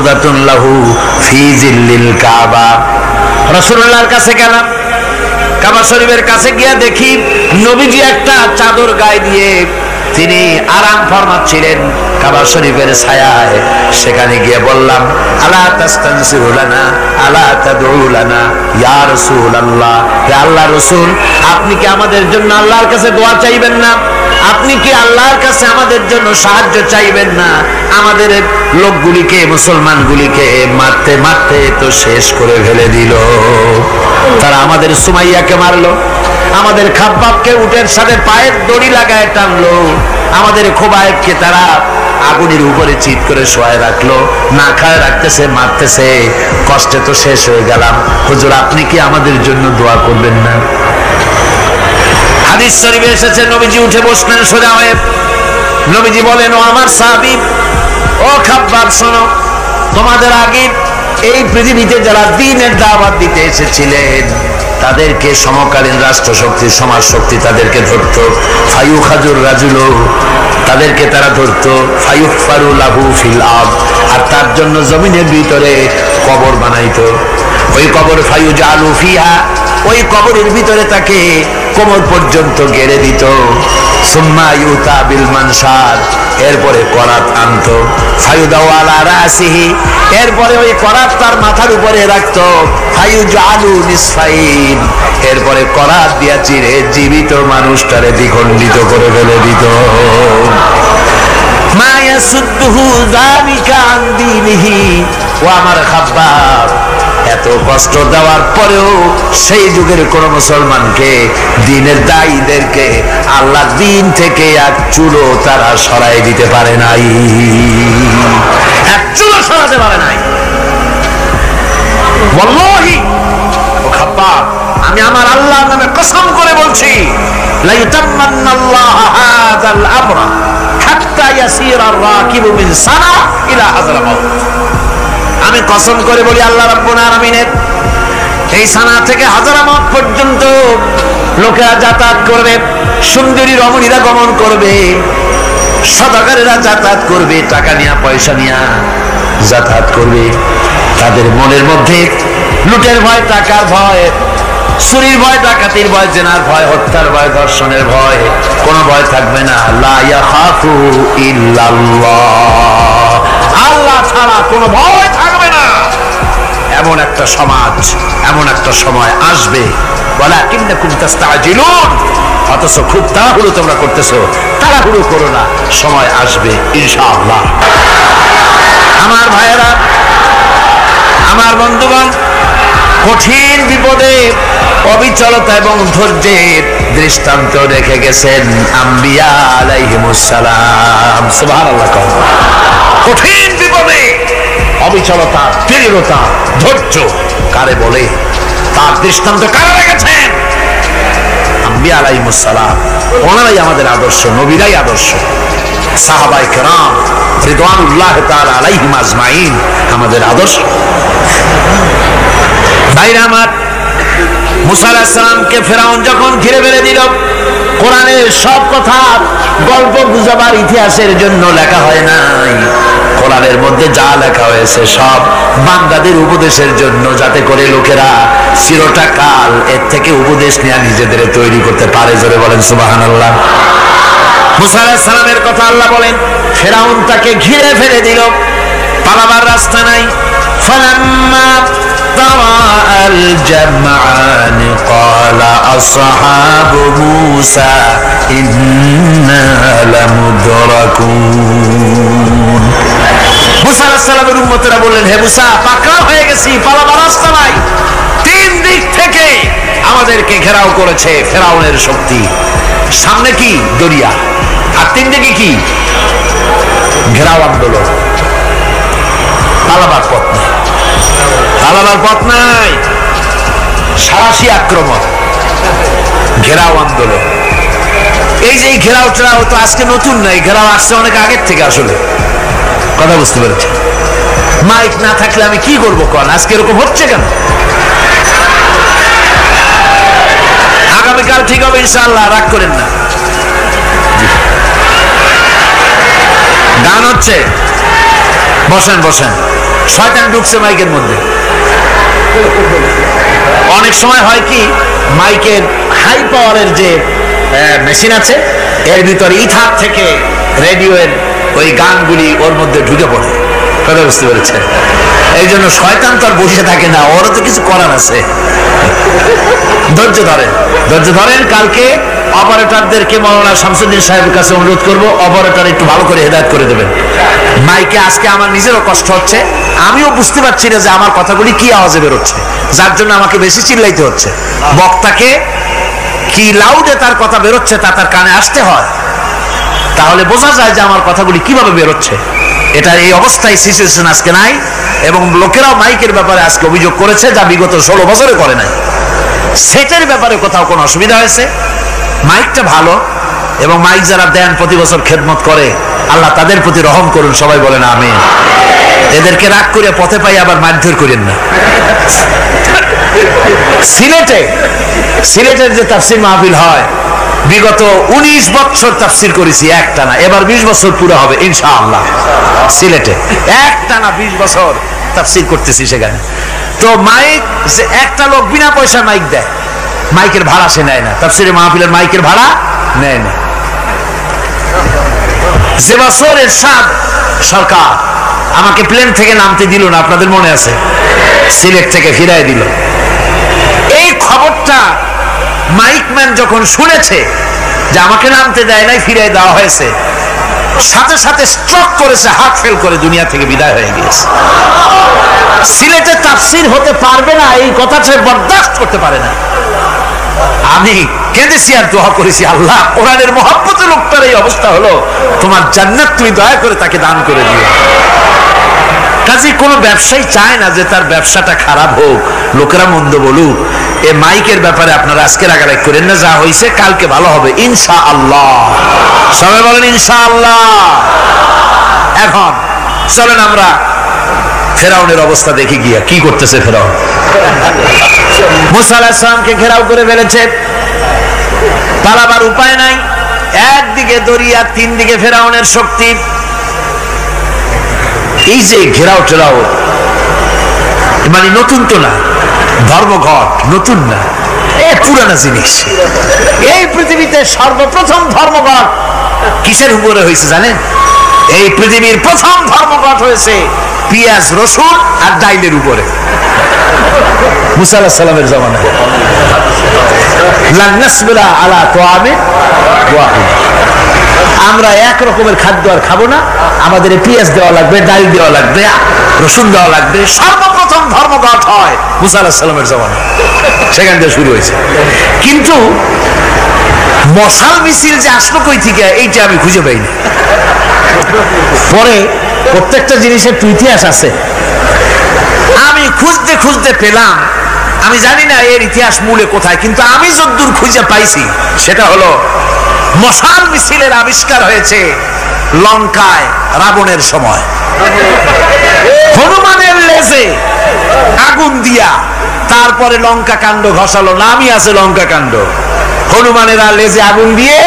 মারদুদাতুন লাহু ফি জিল্লিল কাবা। রাসূলুল্লাহর কাছে গেলাম, কাবা শরীফের কাছে গিয়া দেখি নবীজি একটা চাদর গায়ে দিয়ে তিনি আরাম ফরমাচ্ছিলেন কাবা শরীফের ছায়ায়। সেখানে গিয়ে বললাম, আলা তাস্তানসিরু লানা আলা তাদউ লানা ইয়া রাসূলুল্লাহ, হে আল্লাহর রাসূল, আপনি কি আমাদের জন্য আল্লাহর কাছে দোয়া চাইবেন না? আপনি কি আল্লাহর কাছে আমাদের জন্য সাহায্য চাইবেন না? আমাদের লোকগুলিকে, মুসলমানগুলিকে মারতে মারতে তো শেষ করে ফেলে দিল। তারা আমাদের সুমাইয়াকে মারলো, আমাদের খাব্বাবকে উটের সাথে পায়ের দড়ি লাগায় টানলো, আমাদের খোবায়েবকে তারা আগুনের উপরে চিৎ করে শোয়ায় রাখলো, না খায় রাখতেছে, মারতেছে। কষ্টে তো শেষ হয়ে গেলাম, হুজুর আপনি কি আমাদের জন্য দোয়া করবেন না? হাদিস শরীফে এসেছে, নবীজি উঠে বসলেন সোজা হয়ে। নবীজি বলেন, ও আমার সাহাবী, ও খাব্বাব, শোনো, তোমাদের আগে এই পৃথিবীতে যারা দ্বীনের দাওয়াত দিতে এসেছিলেন তাদেরকে সমকালীন রাষ্ট্রশক্তি, সমাজ শক্তি তাদেরকে ধরতো। ফায়ুখাজুর রাজুল, তাদেরকে তারা ধরতো। ফায়ুফারু লাহু ফিল আরদ, আর তার জন্য জমিনের ভিতরে কবর বানাইতো। ওই কবর ফায়ুজালু ফিহা, ওই কবরের ভিতরে তাকে কোমর পর্যন্ত গেড়ে দিত। সুম্মা ইউতা বিল মানশার, এরপরে করাত আনতো। ফায়ুদাউ আলা রাসিহি, এরপরে ওই করাত তার মাথার উপরে রাখতো। ফায়ুজালু নিসফাইন, এরপরে করাত দিয়া চিরে জীবিত মানুষটারে দ্বিখণ্ডিত করে ফেলে দিত। মা ইয়াসুদ্দুহু যালিকা আন দীনিহি, ও আমার খাব্বাব, এত কষ্ট দেওয়ার পরেও সেই যুগের কোন মুসলমানকে, দ্বীনের দায়ীদেরকে আল্লাহ দ্বীন থেকে এক চুলো তারা সরাই দিতে পারে নাই, এক চুলো সরাতে পারে নাই। ওয়াল্লাহি, ও খাব্বাব, আমি আমার আল্লাহর নামে কসম করে বলছি, লা ইউতাম্মান্নাল্লাহু হাযাল আমরা হাত্তা ইয়াসিরা আর-রাকিবু মিন সানা ইলা হাযরামাউত। আমি কসম করে বলি, আল্লাহ রাব্বুল আলামিনের এই সানা থেকে হাজারামাত পর্যন্ত লোকেরা যাতায়াত করবে, সুন্দরী রমণীরা গমন করবে, সদাগরেরা যাতায়াত করবে, টাকা নিয়া পয়সা নিয়া যাতায়াত করবে। তাদের মনের মধ্যে লুটের ভয়, টাকার ভয়, চুরির ভয়, ডাকাতির ভয়, জেনার ভয়, হত্যার ভয়, ধর্ষণের ভয়, কোনো ভয় থাকবে না। লা ইয়াখাফু ইল্লাল্লাহ, আল্লাহ ছাড়া কোনো ভয় থাকবে না। এমন একটা সমাজ, এমন একটা সময় আসবে, ওয়ালাকিন্নাকুম তাস্তাজিলুন, অথচ খুব তাড়াহুড়ো তোমরা করতেছো। তাড়াহুড়ো করো না, সময় আসবে ইনশাআল্লাহ। আমার ভাইয়েরা, আমার বন্ধুগণ, কঠিন বিপদে অবিচলতা এবং ধৈর্যের দৃষ্টান্ত রেখে গেছেন আম্বিয়া আলাইহিমুস সালাম। সুবহানাল্লাহ। কঠিন বিপদে অবিচলতা, দৃঢ়তা, ধৈর্য কারে বলে, তার দৃষ্টান্ত কারা রেখেছেন? আম্বিয়া আলাইহিমুস সালাম। ওনারাই আমাদের আদর্শ, নবীরাই আদর্শ। সাহাবায়ে কেরাম রিদওয়ানুল্লাহ তাআলা আলাইহিম আজমাইন আমাদের আদর্শ। ভাইরা আমার, মুসা আলাইহিস সালামকে ফেরাউন যখন ঘিরে ফেলে দিল, কোরআনের সব কথা গল্প গুজবার ইতিহাসের জন্য লেখা হয় নাই। কোরআনের মধ্যে যা লেখা হয়েছে সব বান্দাদের উপদেশের জন্য, যাতে করে লোকেরা চিরটা কাল এর থেকে উপদেশ নিয়ে নিজেদের তৈরি করতে পারে। জোরে বলেন সুবহানাল্লাহ। মুসা আলাইহিস সালামের কথা আল্লাহ বলেন, ফেরাউন তাকে ঘিরে ফেলে দিল, পালাবার রাস্তা নাই। ফালাম্মা তারাআল জামআন ক্বালা আসহাবু মূসা ইন্না লামুদরাকুন। মুসা আলাইহিস সালামের উম্মতেরা বললেন, হে মুসা, পাকড়া হয়ে গেছি, পালাবার রাস্তা নাই। তিন দিক থেকে আমাদেরকে ঘেরাও করেছে ফেরাউনের শক্তি। সামনে কি? দরিয়া, আর তিন দিকে কি? ঘেরাও আন্দোলন। পালাবার পথ নাই, পালাবার পথ নাই। সারাশি আক্রমণ, ঘেরাও আন্দোলন। এই যে ঘেরাও টেরাও তো আজকে নতুন নাই, ঘেরাও আসছে অনেক আগের থেকে। আসলে কথা বুঝতে পেরেছি। মাইক না থাকলে আমি কি করবো কোন? আজকে এরকম হচ্ছে কেন? আগামীকাল ঠিক হবে ইনশাআল্লাহ, রাগ করেন না। গান হচ্ছে, বসেন বসেন। শয়তান ঢুকছে মাইকের মধ্যে। অনেক সময় হয় কি, মাইকের হাই পাওয়ারের যে মেশিন আছে এর ভিতরে ইথার থেকে রেডিওর ওই গানগুলি ওর মধ্যে ঢুকে পড়ে। কথা বুঝতে পেরেছেন? এই জন্য শয়তান তো আর বসে থাকে না, ওরও তো কিছু করার আছে। ধৈর্য ধরেন, ধৈর্য ধরেন। কালকে অপারেটরদেরকে মাওলানা শামসুদ্দিন সাহেবের কাছে অনুরোধ করব, অপারেটর একটু ভালো করে হেদায়েত করে দেবেন। মাইকে আজকে আমার নিজেরও কষ্ট হচ্ছে, আমিও বুঝতে পারছি না যে আমার কথাগুলি কি আওয়াজে বেরোচ্ছে, যার জন্য আমাকে বেশি চিল্লাইতে হচ্ছে। বক্তাকে কি লাউডে তার কথা বেরোচ্ছে তা তার কানে আসতে হয়, তাহলে বোঝা যায় যে আমার কথাগুলি কিভাবে বেরোচ্ছে। এটা এই অবস্থায় সিচুয়েশন আজকে নাই, এবং লোকেরাও মাইকের ব্যাপারে আজকে অভিযোগ করেছে যা বিগত 16 বছরে করে নাই। সেটের ব্যাপারে কোথাও কোনো অসুবিধা হয়েছে? মাইকটা ভালো, এবং মাইক যারা দেন প্রতি বছর খেদমত করে, আল্লাহ তাদের প্রতি রহম করুন, সবাই বলেন আমিন। এদেরকে রাগ করে পথে পাই আবার মারধর করেন না। সিলেটের যে তাফসির মাহফিল হয়, বিগত 19 বছর তাফসির করেছি একটানা, এবার 20 বছর পুরো হবে ইনশাআল্লাহ। সিলেটে একটানা 20 বছর তাফসির করতেছি সেখানে। তো মাইক, যে একটা লোক বিনা পয়সা মাইক দেয়, মাইকের ভাড়া সে নেয় না, তাফসিরে মাহফিলের মাইকের ভাড়া নেয় না। যে বছর এরশাদ সরকার আমাকে প্লেন থেকে নামতে দিল না, আপনাদের মনে আছে? সিলেট থেকে ফিরাই দিল। এই খবরটা মাইকম্যান যখন শুনেছে যে আমাকে নামতে দেয় নাই, ফিরাই দেওয়া হয়েছে, সাথে সাথে স্ট্রোক করেছে, হার্ট ফেল করে দুনিয়া থেকে বিদায় হয়ে গিয়েছে। সিলেটে তাফসির হতে পারবে না এই কথাটা বরদাস্ত করতে পারে না। আমি কেঁদেছি আর দোয়া করেছি, আল্লাহ কোরআনের মহব্বতে লোকটার এই অবস্থা হলো, তোমার জান্নাত তুমি দয়া করে তাকে দান করে দিও। কাজে কোনো ব্যবসায়ী চায় না যে তার ব্যবসাটা খারাপ হোক, লোকেরা মন্দ বলুক। এই মাইকের ব্যাপারে আপনারা আজকে রাগারাগ করেন না, যা হয়েছে কালকে ভালো হবে ইনশাআল্লাহ। সবাই বলেন ইনশাআল্লাহ। এখন চলেন আমরা ফেরাউনের অবস্থা দেখি গিয়া কি করতেছে ফেরাউন। মুসা আলাইহিস সালামকে ঘেরাও করে ফেলেছে, পালাবার উপায় নাই। একদিকে দরিয়া, তিন দিকে ফেরাউনের শক্তি। এই যে ঘেরাও টেরাও, মানে নতুন তো না, ধর্মঘট নতুন না, এ পুরানা জিনিস। এই পৃথিবীতে সর্বপ্রথম ধর্মঘট কিসের উপরে হয়েছে জানেন? এই পৃথিবীর প্রথম ধর্মঘট হয়েছে পেঁয়াজ, রসুন আর ডাইলের উপরে, মুসা আলাইহিস সালামের জামানায়। লান নাসবিরা আলা তাআমিন ওয়াহিদ, আমরা এক রকমের খাদ্য আর খাবো না, আমাদের পেঁয়াজ দেওয়া লাগবে, ডাল দেওয়া লাগবে, রসুন দেওয়া লাগবে। সর্বপ্রথম ধর্মঘট হয় মুসা আলাইহিস সালামের জামানায়, সেখান থেকে শুরু হয়েছে। কিন্তু মশাল মিছিল যে আসলো কই থেকে, এইটা আমি খুঁজে পাইনি। পরে প্রত্যেকটা জিনিসের ইতিহাস আছে, আমি খুঁজতে খুঁজতে পেলাম। আমি জানি না এর ইতিহাস মূলে কোথায়, কিন্তু আমি যতদূর খুঁজে পাইছি সেটা হলো মশাল মিছিলের আবিষ্কার হয়েছে লঙ্কায় রাবণের সময়। হনুমানের লেজে আগুন দিয়া তারপরে লঙ্কা কাণ্ড ঘষালো, নামই আছে লঙ্কা কাণ্ড। হনুমানেরা লেজে আগুন দিয়ে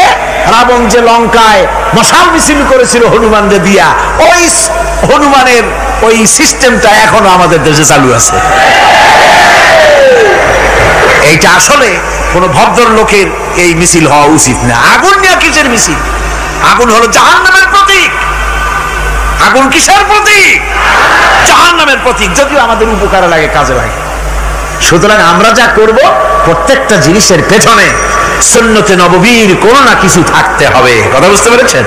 রাবণ যে লঙ্কায় মশাল মিছিল করেছিল হনুমানদের দিয়া, ওই হনুমানের ওই সিস্টেমটা এখনো আমাদের দেশে চালু আছে। এইটা আসলে কোন ভদ্রলোকের এই মিছিল হওয়া উচিত না। আগুন নিয়ে কিসের মিছিল? আগুন হলো জাহান্নামের প্রতীক। আগুন কিসের প্রতীক? জাহান্নামের প্রতীক। যদিও আমাদের উপকারে লাগে, কাজে লাগে। সুতরাং আমরা যা করব, প্রত্যেকটা জিনিসের পেছনে সুন্নতে নববীর কোন না কিছু থাকতে হবে। কথা বুঝতে পেরেছেন?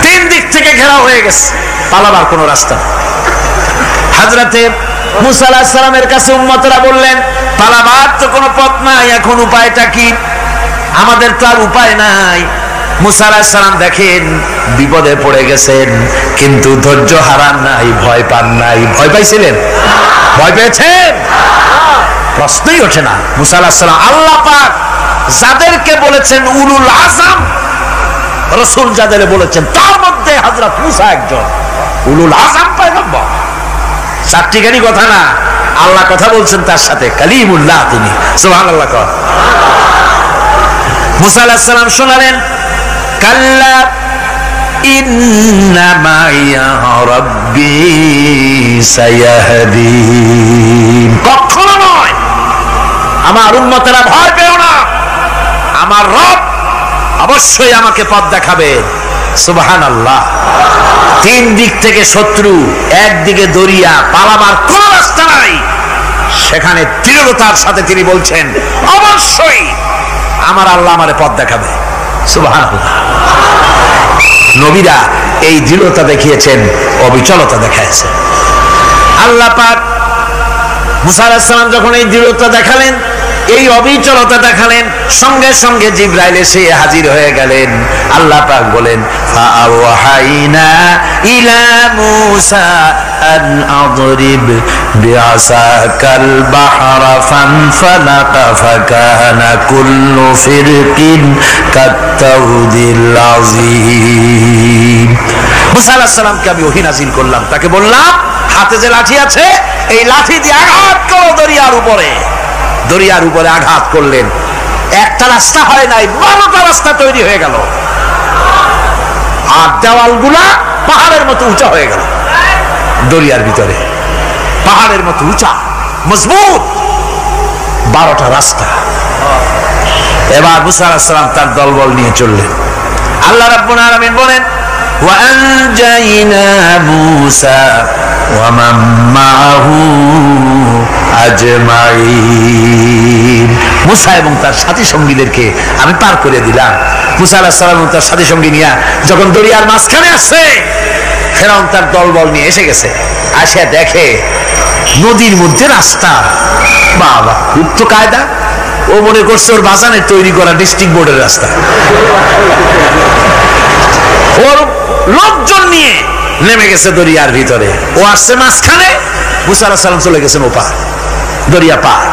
তিন দিক থেকে ঘেরাও হয়ে গেছে, পালাবার কোন রাস্তা। হযরতে মুসা আলাইহিস সালামের কাছে উম্মতরা বললেন, পালাবার তো কোনো পথ নাই, এখন উপায়টা কি? আমাদের তো আর উপায় নাই। মুসা আলাইহিস সালাম দেখেন বিপদে পড়ে গেছেন, কিন্তু ধৈর্য হারান নাই, ভয় পান নাই। ভয় পাইছিলেন? ভয় পেয়েছেন? প্রশ্নই ওঠে না। মুসা আলাইহিস সালাম, আল্লাহ পাক যাদেরকে বলেছেন উলুল আযম, রাসূল যাদের বলেছেন তার মধ্যে হযরত মুসা একজন উলুল আযম পয়গম্বর। চারটিখানি কথা না, আল্লাহ কথা বলছেন তার সাথে, কালিমুল্লাহ তিনি। সুবহানাল্লাহ। মুসা আলাইহিস সালাম শোনালেন, কাল্লা ইন্না মাইয়া রাব্বি সায়াহদিন। কখনো নয়। আমার উম্মতেরা ভয় পেও না, আমার রব অবশ্যই আমাকে পথ দেখাবে। সুবহানাল্লাহ। তিন দিক থেকে শত্রু, একদিকে দরিয়া, পালাবার কোন রাস্তা নাই। সেখানে দৃঢ়তার সাথে তিনি বলছেন অবশ্যই আমার আল্লাহ আমারে পথ দেখাবে। সুবহানাল্লাহ। নবীরা এই দৃঢ়তা দেখিয়েছেন, অবিচলতা দেখাইছেন। আল্লাহ পাক মুসা আলাইহিস সালাম যখন এই দৃঢ়তা দেখালেন, এই অবিচলতা দেখালেন, সঙ্গে সঙ্গে জিবরাইল এসে হাজির হয়ে গেলেন। আল্লাহ পাক বলেন ফাআওহাইনা ইলা মূসা আন আদরিব বিআসাকাল বাহরা ফানফালাকা ফাকানা কুল্লু ফিরকিন কাত্তাউদিল আযীম। মুসা আলাইহিস সালামকে আমি ওহী নাযিল করলাম, তাকে বললাম হাতে যে লাঠি আছে এই লাঠি দিয়ে আঘাত করো দরিয়ার উপরে। দরিয়ার উপরে আঘাত করলেন, একটা রাস্তা হয় নাই, 12টা রাস্তা তৈরি হয়ে গেল। আর দেওয়ালগুলা পাহাড়ের মতো উঁচা হয়ে গেল। দরিয়ার ভিতরে পাহাড়ের মতো উঁচা মজবুত 12টা রাস্তা। এবার মুসা আলাইহিস সালাম তার দলবল নিয়ে চললেন। আল্লাহ রাব্বুল আলামিন বলেন ওয়াআনজাইনা মূসা ওয়া মান মাআহু আজমাইন। মুসা এবং তার সাথী সঙ্গীদেরকে আমি পার করে দিলাম। মুসা আলাইহিস সালাম এবং তার সাথী সঙ্গী নিয়ে যখন দরিয়ার মাঝখানে আসছে, ফেরাউন তার দলবল নিয়ে এসে গেছে। আসে দেখে নদীর মধ্যে রাস্তা। বাবা, খুব তো কায়দা। ও মনে করছে ওর বাজানের তৈরি করা ডিস্ট্রিক্ট বোর্ডের রাস্তা। ওর লোকজন নিয়ে নেমে গেছে দরিয়ার ভিতরে। ও আসছে মাঝখানে, মুসা আলাইহিস সালাম চলে গেছেন ওপার, দরিয়া পার।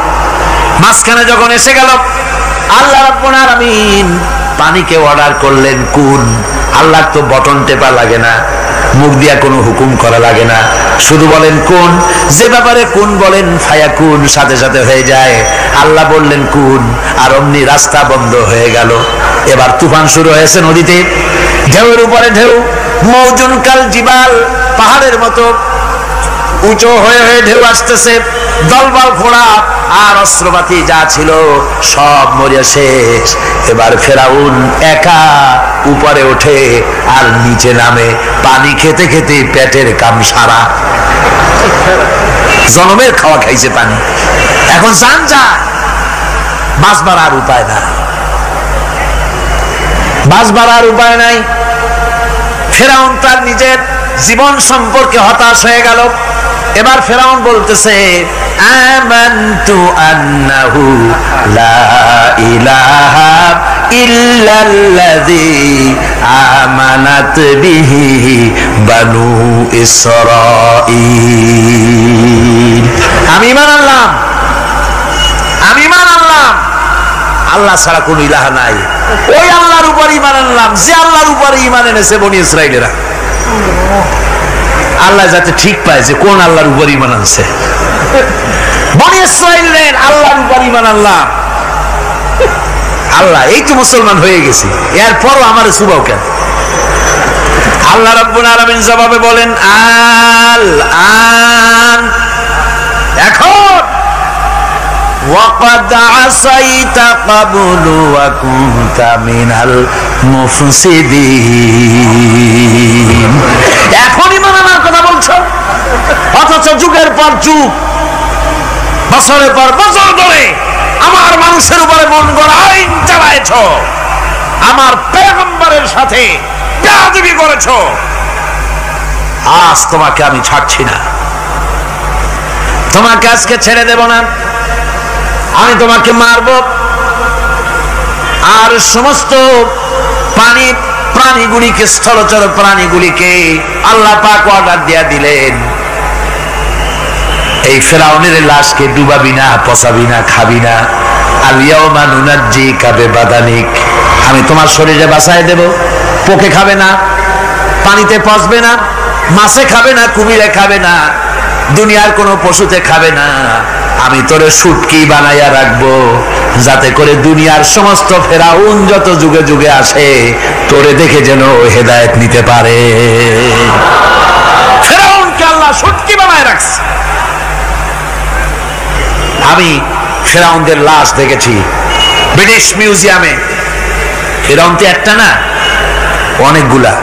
মাঝখানে যখন এসে গেল, আল্লাহ রাব্বুল আলামিন পানিকে অর্ডার করলেন কুন। আল্লাহ তো বটন টেপা লাগে না, মুখ দিয়া কোনো হুকুম করা লাগে না, শুধু বলেন কুন। যে ব্যাপারে কুন বলেন ফায়াকুন, সাথে সাথে হয়ে যায়। আল্লাহ বললেন কুন, আর অমনি রাস্তা বন্ধ হয়ে গেল। এবার তুফান শুরু হয়েছে নদীতে, ঢেউয়ের উপরে ঢেউ, মৌজুন কাল জিবাল, পাহাড়ের মতো উঁচু হয়ে হয়ে ঢেউ আসতেছে। দলবল ঘোড়া আর অস্ত্রপাতি যা ছিল সব মরে শেষ। এবার ফেরাউন একা উপরে ওঠে আর নিচে নামে, পানি খেতে খেতে পেটের কাম সারা। জনমের খাওয়া খাইছে পানি, এখন জান যা, বাঁচবার আর উপায় না, বাঁচবার আর উপায় নাই। ফেরাউন তার নিজের জীবন সম্পর্কে হতাশ হয়ে গেল। এবার ফেরাউন বলতেছে আমানতু আন্নাহু লা ইলাহা ইল্লাল্লাযী আমানাত বিহি বানু ইসরাঈল। আমি ঈমান আনলাম, আমি ঈমান আনলাম আল্লাহ ছাড়া কোন ইলাহা নাই। ওই আল্লাহর উপর ঈমান আনলাম যে আল্লাহর উপরে ঈমান এনেছে বনি ইসরাঈলেরা। আল্লাহ যাতে ঠিক পায় যে কোন আল্লাহর উপর ঈমান আনছে। বনি ইসরাঈলের আল্লাহর উপর ঈমান আনলাম। আল্লাহ এই তো মুসলমান হয়ে গেছি, এরপরও আমার সুবাও কেন? আল্লাহ রাব্বুল আলামিন জবাবে বলেন আল আন, এখন ওয়াকাদ আসাইতা ক্বাবলু ওয়া কুনতা মিনাল মুফসিদিন। এখন ঈমান আনার কথা বলছো, অথচ যুগের পর যুগ, বছরের পর বছর ধরে আমার মানুষের উপরে মন গড়া আইন চালায়েছ, আমার পয়গম্বরের সাথে বেয়াদবি করেছ। আজ তোমাকে আমি ছাড়ছি না, তোমাকে আজকে ছেড়ে দেব না, আমি তোমাকে মারব। আর সমস্ত প্রাণীগুলিকে, স্থলচর প্রাণীগুলিকে আল্লাহ পাক অর্ডার দিয়া দিলেন, এই ফেরাউনের লাশকে ডুবাবি না, পচাবি না, খাবি না। আল ইয়াউমা নুনাজ্জিকা বিবাদানিক, আমি তোমার শরীরে বাঁচায় দেব। পোকে খাবে না, পানিতে পচবে না, মাছে খাবে না, কুমিরে খাবে না, দুনিয়ার কোনো পশুতে খাবে না। আমি তোরে শুটকি বানাইয়া রাখবো, যাতে করে দুনিয়ার সমস্ত ফেরাউন যত যুগে যুগে আসে তোরে দেখে যেন হেদায়েত নিতে পারে। ফেরাউনকে আল্লাহ শুটকি বানায় রাখছে। আমি ফেরাউনদের লাশ দেখেছি ব্রিটিশ মিউজিয়ামে। ফেরাউন তো একটা না, অনেকগুলা।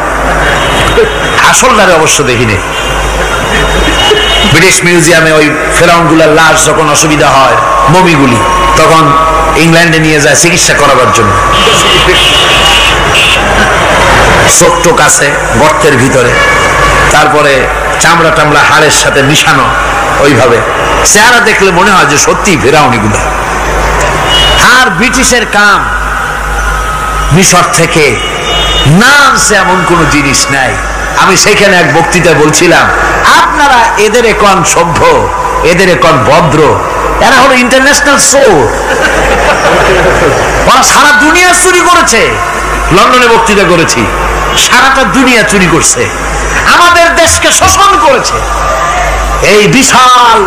আসলটারে অবশ্য দেখিনি। ব্রিটিশ মিউজিয়ামে ওই ফেরাউনগুলার লাশ যখন অসুবিধা হয়, মমিগুলি, তখন ইংল্যান্ডে নিয়ে যায় চিকিৎসা করাবার জন্য। চোখ টোক আছে গর্তের ভিতরে, তারপরে চামড়া টামড়া হাড়ের সাথে মিশানো, ওইভাবে চেহারা দেখলে মনে হয় যে সত্যি ফেরাউনিগুলো। আর ব্রিটিশের কাম মিশর থেকে না আনছে এমন কোনো জিনিস নাই। আমি সেখানে এক বক্তৃতা বলছিলাম, আপনারা এদের এখন সভ্য, এদের এখন ভদ্র, এরা হলো ইন্টারন্যাশনাল চোর, ওরা সারা দুনিয়া চুরি করেছে। লন্ডনে বক্তৃতা করেছি, সারাটা দুনিয়া চুরি করছে, আমাদের দেশকে শোষণ করেছে। এই বিশাল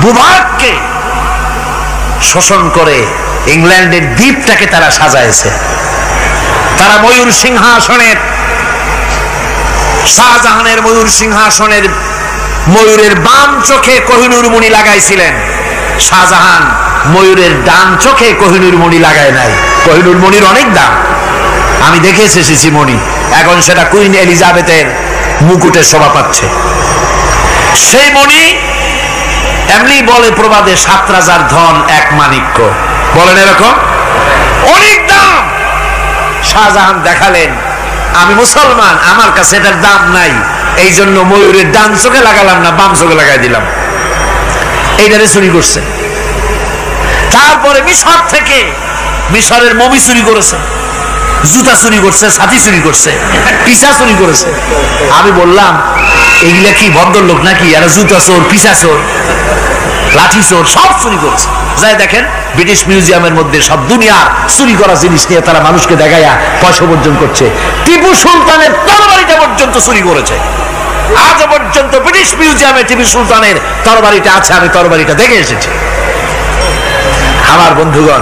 ভূভাগকে শোষণ করে ইংল্যান্ডের দ্বীপটাকে তারা সাজাইছে। তারা ময়ূর সিংহাসনের, শাহজাহানের ময়ূর সিংহাসনের ময়ূরের বাম চোখে কোহিনূর মণি লাগাইছিলেন। শাহজাহান ময়ূরের ডান চোখে কোহিনূর মণি লাগায় নাই। কোহিনূর মণির অনেক দাম, আমি দেখে এসেছি মণি। এখন সেটা কুইন এলিজাবেথের মুকুটের শোভা পাচ্ছে। সেই মণি এমনি বলে প্রবাদে 7 রাজার ধন এক মাণিক্য, বলেন এরকম, অনেক দাম। শাহজাহান দেখালেন, আমি মুসলমান, আমার কাছে এটার দাম নাই, এই জন্য ময়ূরের ডান চোখে লাগালাম না, বাম চোখে লাগাই দিলাম। এইটারে চুরি করছে। তারপরে মিশর থেকে, মিশরের মমি চুরি করেছে, জুতা চুরি করছে, ছাতি চুরি করছে, পিসা চুরি করেছে। আমি বললাম এগুলা কি ভদ্রলোক নাকি? এরা জুতা চোর, পিসা চোর, লাঠি চোর, সব চুরি করেছে। যাই দেখেন ব্রিটিশ মিউজিয়ামের মধ্যে সব দুনিয়ার চুরি করা জিনিস নিয়ে তারা মানুষকে দেখাইয়া পয়সা অর্জন করছে। টিপু সুলতানের তরবারিটা পর্যন্ত চুরি করেছে। আজ পর্যন্ত ব্রিটিশ মিউজিয়ামে টিপু সুলতানের তরবারিটা আছে, আমি তরবারিটা দেখে এসেছি। আমার বন্ধুগণ,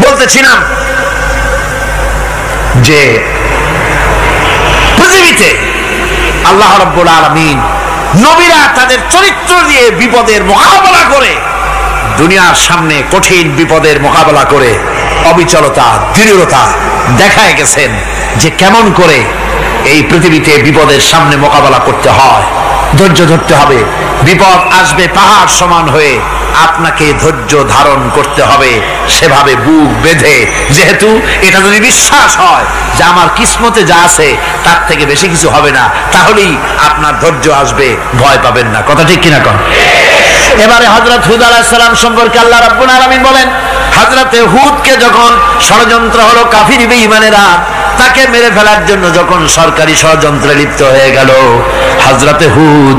বলতেছিলাম যে পৃথিবীতে আল্লাহ রাব্বুল আলামিন নবীরা তাদের চরিত্র দিয়ে বিপদের মোকাবেলা করে, দুনিয়ার সামনে কঠিন বিপদের মোকাবেলা করে অবিচলতা, দৃঢ়তা দেখায় গেছেন যে কেমন করে এই পৃথিবীতে বিপদের সামনে মোকাবেলা করতে হয়। ধৈর্য ধরতে হবে, বিপদ আসবে পাহাড় সমান হয়ে, আপনাকে ধৈর্য ধারণ করতে হবে সেভাবে বুক বেঁধে। যেহেতু এটা যদি বিশ্বাস হয় যে আমার কিসমতে যা আছে তার থেকে বেশি কিছু হবে না, তাহলেই আপনার ধৈর্য আসবে, ভয় পাবেন না। কথা ঠিক কিনা কন? এবারে হযরত হুদ আলাইহিস সালাম সম্পর্কে আল্লাহ রাব্বুল আলামিন বলেন, হযরতে হুদকে যখন ষড়যন্ত্র হলো কাফির বেঈমানেরা তাকে মেরে ফেলার জন্য যখন সরকারি ষড়যন্ত্রে লিপ্ত হয়ে গেল, হযরতে হুদ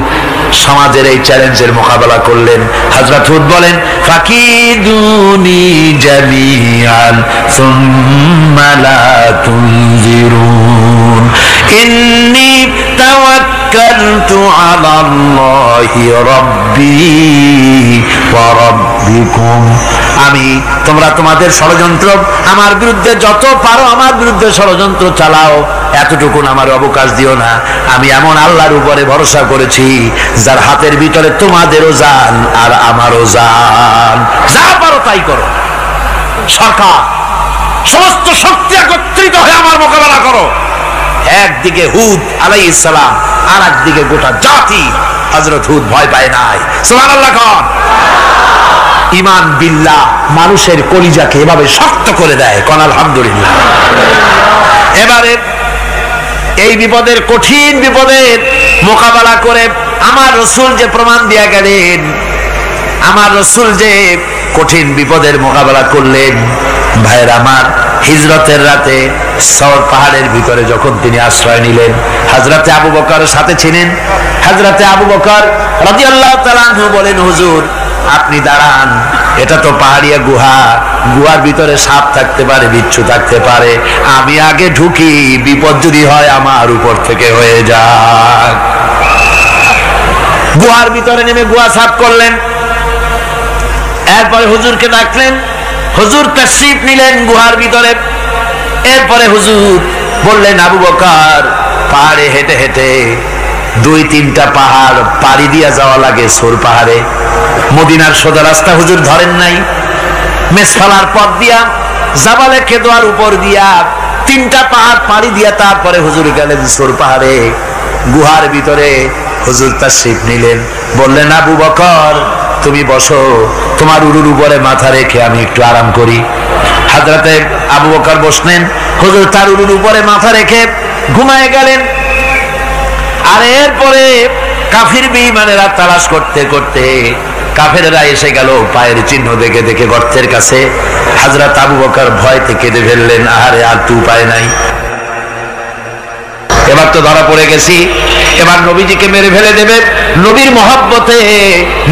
সমাজের এই চ্যালেঞ্জের মোকাবেলা করলেন। হযরত হুদ বলেন, ফাকিদুনি জামিআন সুম্মা লা তুনজিরুন ইন্নী তাওয়াক্কালতু আলাল্লাহি রাব্বি ওয়া রাব্বিকুম। তোমরা তোমাদের ষড়যন্ত্র আমার বিরুদ্ধে যত পারো আমার বিরুদ্ধে ষড়যন্ত্র চালাও, এতটুকুন আমার অবকাশ দিও না। আমি এমন আল্লাহর উপরে ভরসা করেছি যার হাতের ভিতরে তোমাদেরও জান আর আমারও জান। যা পারো তাই করো। সরকার সমস্ত শক্তি একত্রিত হয়ে আমার মোকাবেলা করো। একদিকে হুদ আলাইহিস সালাম, আর একদিকে গোটা জাতি। হযরত হুদ ভয় পায় নাই। সুবহানাল্লাহ কোন? ঈমান বিল্লাহ মানুষের কলিজাকে এভাবে শক্ত করে দেয়। কোন আলহামদুলিল্লাহ। এবারে এই বিপদের, কঠিন বিপদের মোকাবেলা করে আমার রাসূল যে প্রমাণ দিয়া গেলেন, আমার রাসূল যে কঠিন বিপদের মোকাবেলা করলেন, ভাইয়ের আমার, হিজরতের রাতে সওর পাহাড়ের ভিতরে যখন তিনি আশ্রয় নিলেন, হযরতে আবু বকর সাথে ছিলেন। হযরতে আবু বকর রাদিয়াল্লাহু তাআলা আনহু বলেন, হুজুর আপনি দাঁড়ান, এটা তো পাহাড়িয়া গুহা, গুহার ভিতরে সাপ থাকতে পারে, বিচ্ছু থাকতে পারে, আমি আগে ঢুকি, বিপদ যদি হয় আমার উপর থেকে হয়ে যাক। গুহার ভিতরে নেমে গুহা সাফ করলেন। এরপরে হুজুরকে ডাকলেন, হুজুর তাশরীফ নিলেন গুহার ভিতরে। এরপরে হুজুর বললেন, আবু বকর পাহাড়ে হেঁটে হেঁটে 2-3টা পাহাড় পাড়ি দিয়া যাওয়া লাগে সোর পাহাড়ে। মদিনার সোজা রাস্তা হুজুর ধরেন নাই, মেসফালার পথ দিয়া জাবালে কেদোয়ার উপর দিয়া 3টা পাহাড় পাড়ি দিয়া তারপরে হুজুর গেলেন সোর পাহাড়ে। গুহার ভিতরে হুজুর তাশরীফ নিলেন, বললেন আবু বকর তুমি বসো, তোমার উরুর উপরে মাথা রেখে আমি একটু আরাম করি। হযরতে আবু বকর বসলেন, হুজুর তার উরুর উপরে মাথা রেখে ঘুমায় গেলেন। আর এরপরে কাফির বেঈমানেরা তালাশ করতে করতে কাফেররা এসে গেল পায়ের চিহ্ন দেখে দেখে গর্তের কাছে। হযরত আবু বকর ভয়তে কেঁদে ফেললেন, আহারে আর তো উপায় নাই, এবার তো ধরা পড়ে গেছি, এবার নবীজিকে মেরে ফেলে দেবে। নবীর মহব্বতে,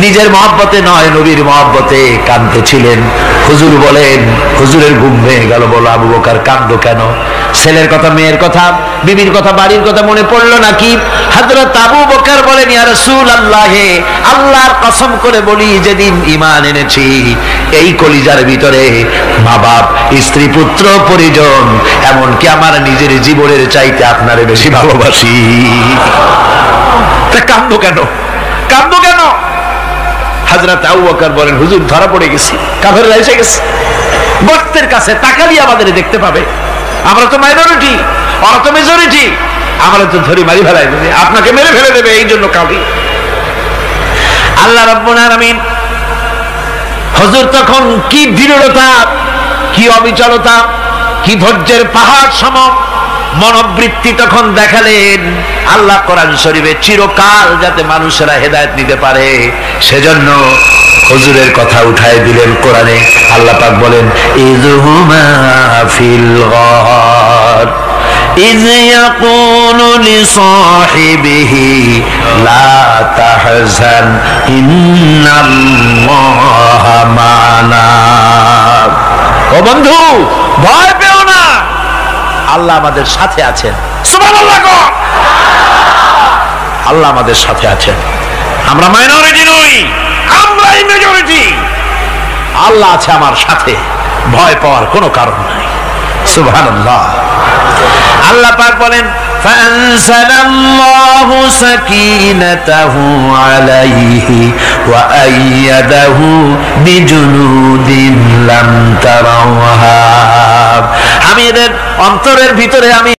নিজের মহব্বতে নয় নবীর মহব্বতে কাঁদতেছিলেন। হুজুর বলেন, হুজুরের ঘুম ভেঙে গেল। বলো আবু বকর কাঁদো কেন? ছেলের কথা, মেয়ের কথা, বিবির কথা, বাড়ির কথা মনে পড়লো নাকি? হযরত আবু বকর বলেন, ইয়া রাসূলুল্লাহ, আল্লাহর কসম করে বলি যেদিন ঈমান এনেছি এই কলিজার ভিতরে মা বাপ, স্ত্রী, পুত্র, পরিজন, এমনকি আমার নিজের জীবনের চাইতে আপনারে বেশি ভালোবাসি। তা কাঁদো কেন? কাঁদো কেন? হযরত আবু বকর বলেন, হুজুর ধরা পড়ে গেছি, কাফেররা এসে গেছে গর্তের কাছে, তাকালি আমাদের দেখতে পাবে, আমরা তো মাইনরিটি, ওরা তো মেজরিটি, আমরা তো ধরি মারি ফেলাই দেবে, আপনাকে মেরে ফেলে দেবে, এই জন্য কাঁদি। আল্লাহ রাব্বুল আলামিন হুজুর তখন কি দৃঢ়তা, কি অবিচলতা, কি ধৈর্যের পাহাড় সম মনোবৃত্তি তখন দেখালেন। আল্লাহ কোরআন শরীফে চিরকাল যাতে মানুষেরা হেদায়েত নিতে পারে সেজন্য হুজুরের কথা উঠায় দিলেন কোরআনে। আল্লাহ পাক বলেন, ইযহুমা ফিল গার ইয ইয়াকুলু লিসাহিবিহি লা তাহজান ইন্নাল্লাহা মা'ানা। ও বন্ধু, ভয় পেও না, আল্লাহ আমাদের সাথে আছেন। সুবহানাল্লাহ, আল্লাহ আমাদের সাথে আছেন। আমরা মাইনরিটি নই, আমরাই মেজরিটি। আল্লাহ আছে আমার সাথে, ভয় পাওয়ার কোনো কারণ নাই। সুবহানাল্লাহ। আল্লাহ পাক বলেন, ফাআনজালাল্লাহু সাকিনাতাহু আলাইহি ওয়া আইয়াদাহু বিজুনুদিন লাম তারাওহা। আমি এদের অন্তরের ভিতরে আমি